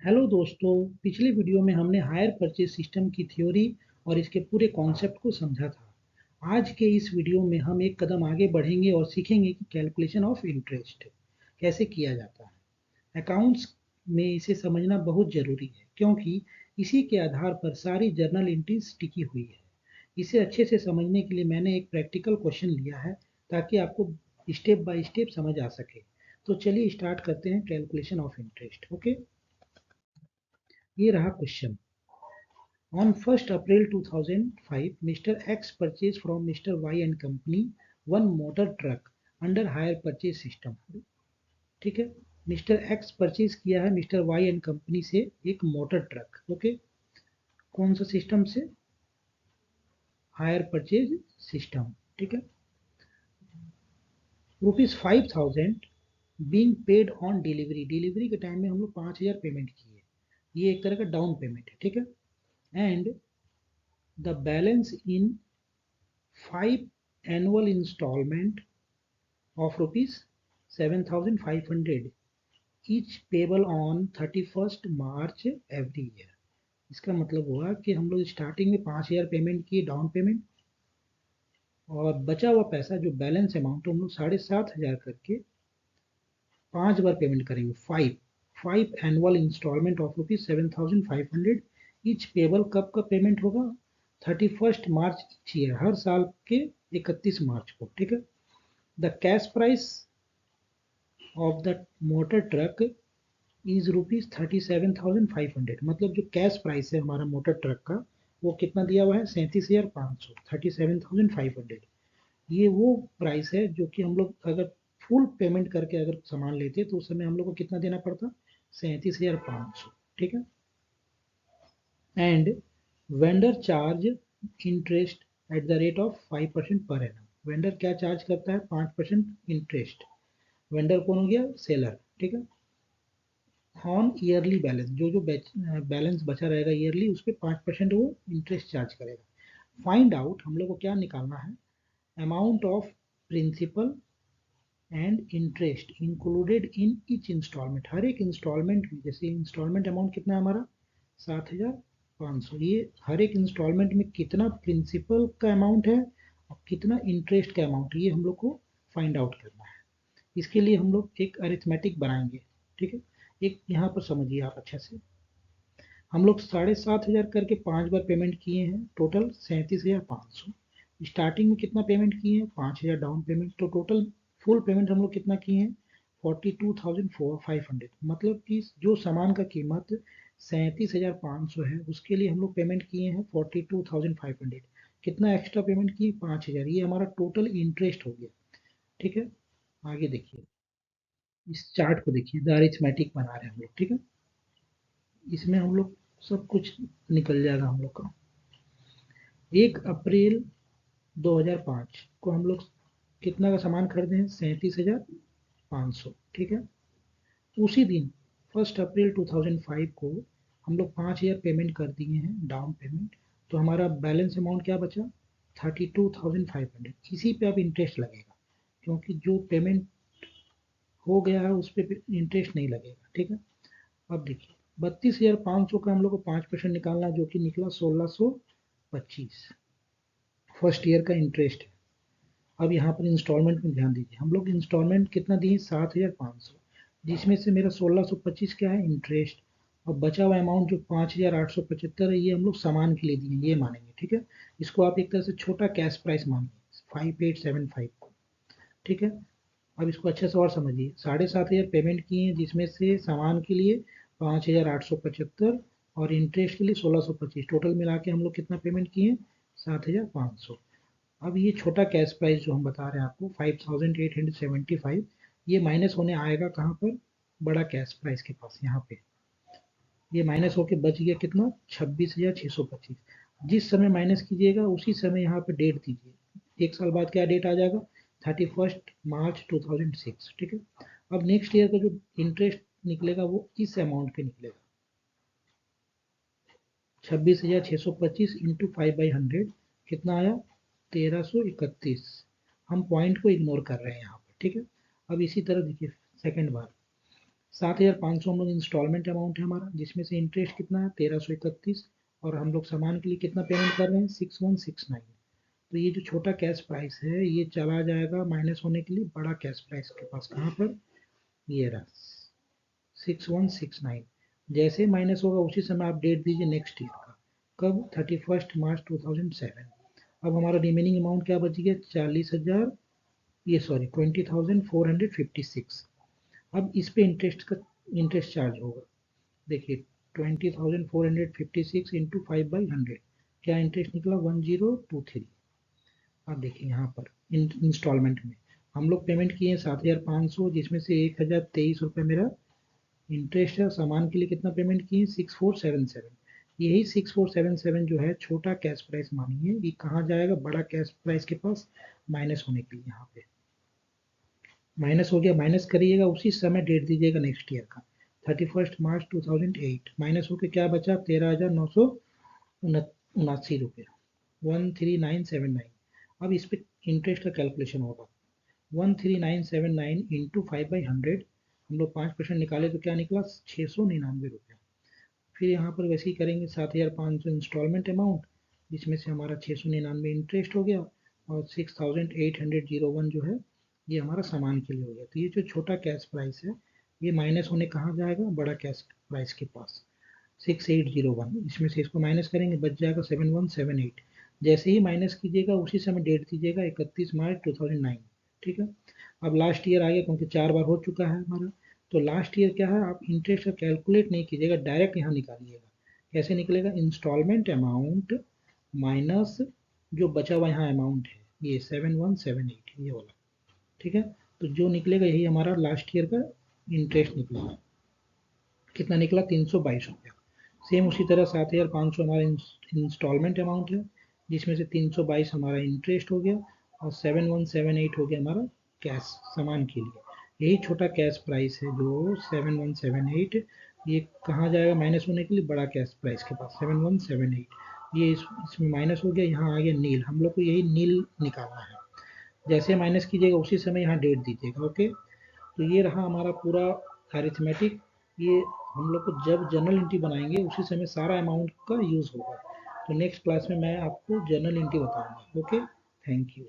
Hello दोस्तों। पिछली video में हमने हायर परचेज सिस्टम की थ्योरी और इसके पूरे कॉन्सेप्ट को समझा था। आज के इस वीडियो में हम एक कदम आगे बढ़ेंगे और सीखेंगे कि कैलकुलेशन ऑफ इंटरेस्ट कैसे किया जाता है। अकाउंट्स में इसे समझना बहुत ज़रूरी है क्योंकि इसी के आधार पर सारी जर्नल एंट्रीज टिकी हुई है। इसे अच्छे से समझने के लिए मैंने एक प्रैक्टिकल क्वेश्चन लिया है ताकि आपको स्टेप बाय स्टेप समझ आ सके। तो चलिए स्टार्ट करते हैं कैलकुलेशन ऑफ इंटरेस्ट। ओके, ये रहा question. On 1st April 2005, Mr. X purchased from Mr. Y and Company one motor truck under hire purchase system। ठीक है, मिस्टर एक्स परचेज किया है मिस्टर वाई एंड कंपनी से एक मोटर ट्रक। ओके, कौन सा सिस्टम से? Hire purchase system. ठीक है, ₹5000 being paid on delivery. Delivery के टाइम में हम लोग 5000 पेमेंट किए, ये एक तरह का डाउन पेमेंट है। ठीक है, and the balance in 5 annual installment of ₹7,500 each payable on 31st March every year। इसका मतलब हुआ कि हम लोग स्टार्टिंग में 5000 पेमेंट किए डाउन पेमेंट, और बचा हुआ पैसा जो बैलेंस अमाउंट हम लोग 7500 करके 5 बार पेमेंट करेंगे। Five annual instalment of ₹7,500 each payable. कब का पेमेंट होगा? 31st मार्च ईच ईयर, हर साल के 31 मार्च को। ठीक है, the cash price of the motor truck is ₹37,500। मतलब जो कैश प्राइस है हमारा मोटर ट्रक का, वो कितना दिया हुआ है? 37,500, 37,500। ये वो प्राइस है जो कि हम लोग अगर फुल पेमेंट करके अगर सामान लेते तो उस समय हम लोग को कितना देना पड़ता? 37,500। ठीक है, and vendor charge interest at the rate of 5% per annum. Vendor क्या चार्ज करता है? 5% इंटरेस्ट। वेंडर कौन हो गया? सेलर। ठीक है, ऑन ईयरली बैलेंस, जो बैलेंस बचा रहेगा ईयरली, उस पर 5% वो इंटरेस्ट चार्ज करेगा। फाइंड आउट, हम लोग को क्या निकालना है? Amount of principal and interest included in each instalment. हर एक इंस्टॉलमेंट में, जैसे इंस्टॉलमेंट अमाउंट कितना है हमारा? 7500। ये हर एक इंस्टॉलमेंट में कितना प्रिंसिपल का अमाउंट है और कितना इंटरेस्ट का अमाउंट है, ये हम लोग को फाइंड आउट करना है। इसके लिए हम लोग एक अरिथमेटिक बनाएंगे। ठीक है, एक यहाँ पर समझिए आप अच्छे से। हम लोग 7500 करके 5 बार पेमेंट किए हैं, टोटल 37,500। स्टार्टिंग में कितना पेमेंट किए हैं? 5000 डाउन पेमेंट। तो टोटल फुल पेमेंट हम लोग कितना किए हैं? 42,500। मतलब कि जो सामान का कीमत 37,500 है, उसके लिए हम लोग पेमेंट किए हैं 42,500। कितना एक्स्ट्रा पेमेंट किए? 5000। ये हमारा टोटल इंटरेस्ट हो गया। ठीक है, आगे देखिए, इस चार्ट को देखिए, द अरिथमेटिक बना रहे हैं हम लोग। ठीक है, इसमें हम लोग सब कुछ निकल जाएगा हम लोग का। 1 अप्रैल 2005 को हम लोग कितना का सामान खरीदे हैं? 37,500। ठीक है, उसी दिन 1 अप्रैल 2005 को हम लोग 5000 पेमेंट कर दिए हैं डाउन पेमेंट। तो हमारा बैलेंस अमाउंट क्या बचा? 32,500। इसी पे अब इंटरेस्ट लगेगा क्योंकि जो पेमेंट हो गया है उस पर इंटरेस्ट नहीं लगेगा। ठीक है, अब देखिए, 32,500 का हम लोग को 5% निकालना, जो कि निकला 1625। फर्स्ट ईयर का इंटरेस्ट है। अब यहाँ पर इंस्टॉलमेंट में ध्यान दीजिए, हम लोग इंस्टॉलमेंट कितना दिए? 7,500, जिसमें से मेरा 1625 क्या है? इंटरेस्ट। और बचा हुआ अमाउंट जो 5,875 है, ये हम लोग सामान के लिए दिए, ये मानेंगे। ठीक है, इसको आप एक तरह से छोटा कैश प्राइस मानिए, 5875 को। ठीक है, अब इसको अच्छे से और समझिए। 7,500 पेमेंट किए हैं, जिसमें से सामान के लिए 5,875 और इंटरेस्ट के लिए 1625। टोटल मिला के हम लोग कितना पेमेंट किए? 7,500। अब ये छोटा कैश प्राइस जो हम बता रहे हैं आपको 5,875, ये माइनस होने आएगा कहाँ पर? बड़ा कैश प्राइस के पास, यहाँ पे। ये माइनस होके बच गया कितना? 26,625। जिस समय माइनस कीजिएगा उसी समय यहाँ पे डेट दीजिए। एक साल बाद क्या डेट आ जाएगा? 31st मार्च 2006। ठीक है, अब नेक्स्ट ईयर का जो इंटरेस्ट निकलेगा वो इस अमाउंट पे निकलेगा। 26,625 इंटू 5/100 कितना आया? 1331। हम पॉइंट को इग्नोर कर रहे हैं यहाँ पर। ठीक है, अब इसी तरह देखिए, सेकेंड बार 7,500 हम लोग इंस्टॉलमेंट अमाउंट है हमारा, जिसमें से इंटरेस्ट कितना है 1331, और हम लोग सामान के लिए कितना पेमेंट कर रहे हैं 6169। तो ये जो छोटा कैश प्राइस है ये चला जाएगा माइनस होने के लिए बड़ा कैश प्राइस के पास। कहाँ पर, ये रहा 6169। जैसे माइनस होगा उसी समय आप डेट दीजिए नेक्स्ट ईयर का, कब 31 मार्च 2007। अब हमारा रिमेनिंग अमाउंट क्या बच गया 40,000, ये सॉरी 20,456। अब इस पे इंटरेस्ट चार्ज होगा। देखिए 20,456 इंटू 5/100, क्या इंटरेस्ट निकला 1023। अब देखिए यहाँ पर इंस्टॉलमेंट में हम लोग पेमेंट किए 7,500, जिसमें से 1,023 रुपये मेरा इंटरेस्ट है। सामान के लिए कितना पेमेंट किए 6477। यही 6477 जो है छोटा कैश प्राइस मानिए, ये कहाँ जाएगा बड़ा कैश प्राइस के पास, माइनस होने के लिए। यहाँ पे माइनस हो गया, माइनस करिएगा उसी समय डेट दीजिएगा नेक्स्ट ईयर का 31 मार्च 2008। माइनस होकर क्या बचा 13,979 रुपये, 13979। अब इस पर इंटरेस्ट का कैलकुलेशन होगा 13979 इंटू 5/100, हम लोग 5% निकाले तो क्या निकला 699 रुपये। फिर यहाँ पर वैसे ही करेंगे 7,500 इंस्टॉलमेंट अमाउंट, जिसमें से हमारा 699 इंटरेस्ट हो गया, और 6,801 जो है ये हमारा सामान के लिए हो गया। तो ये जो छोटा कैश प्राइस है ये माइनस होने कहाँ जाएगा बड़ा कैश प्राइस के पास 6801। इसमें से इसको माइनस करेंगे बच जाएगा 7178। जैसे ही माइनस कीजिएगा उसी समय डेट दीजिएगा 31 मार्च 2009। ठीक है। अब लास्ट ईयर आ गया क्योंकि 4 बार हो चुका है हमारा। तो लास्ट ईयर क्या है, आप इंटरेस्ट का कैलकुलेट नहीं कीजिएगा, डायरेक्ट यहाँ निकालिएगा। कैसे निकलेगा, इंस्टॉलमेंट अमाउंट माइनस जो बचा हुआ यहाँ अमाउंट है ये 7178 ये वाला। ठीक है। तो जो निकलेगा यही हमारा लास्ट ईयर का इंटरेस्ट निकलेगा। कितना निकला 322 रुपया। सेम उसी तरह 7,500 हमारा इंस्टॉलमेंट अमाउंट है, जिसमें से 322 हमारा इंटरेस्ट हो गया, और 7178 हो गया हमारा कैश सामान के लिए। यही छोटा कैश प्राइस है जो 7178, ये कहाँ जाएगा माइनस होने के लिए बड़ा कैश प्राइस के पास 7178। ये इसमें माइनस हो गया, यहाँ आ गया नील, हम लोग को यही नील निकालना है। जैसे माइनस कीजिएगा उसी समय यहाँ डेट दीजिएगा। ओके। तो ये रहा हमारा पूरा अरिथमेटिक। ये हम लोग को जब जर्नल एंट्री बनाएंगे उसी समय सारा अमाउंट का यूज़ होगा। तो नेक्स्ट क्लास में मैं आपको जर्नल एंट्री बताऊंगा। Okay, thank you.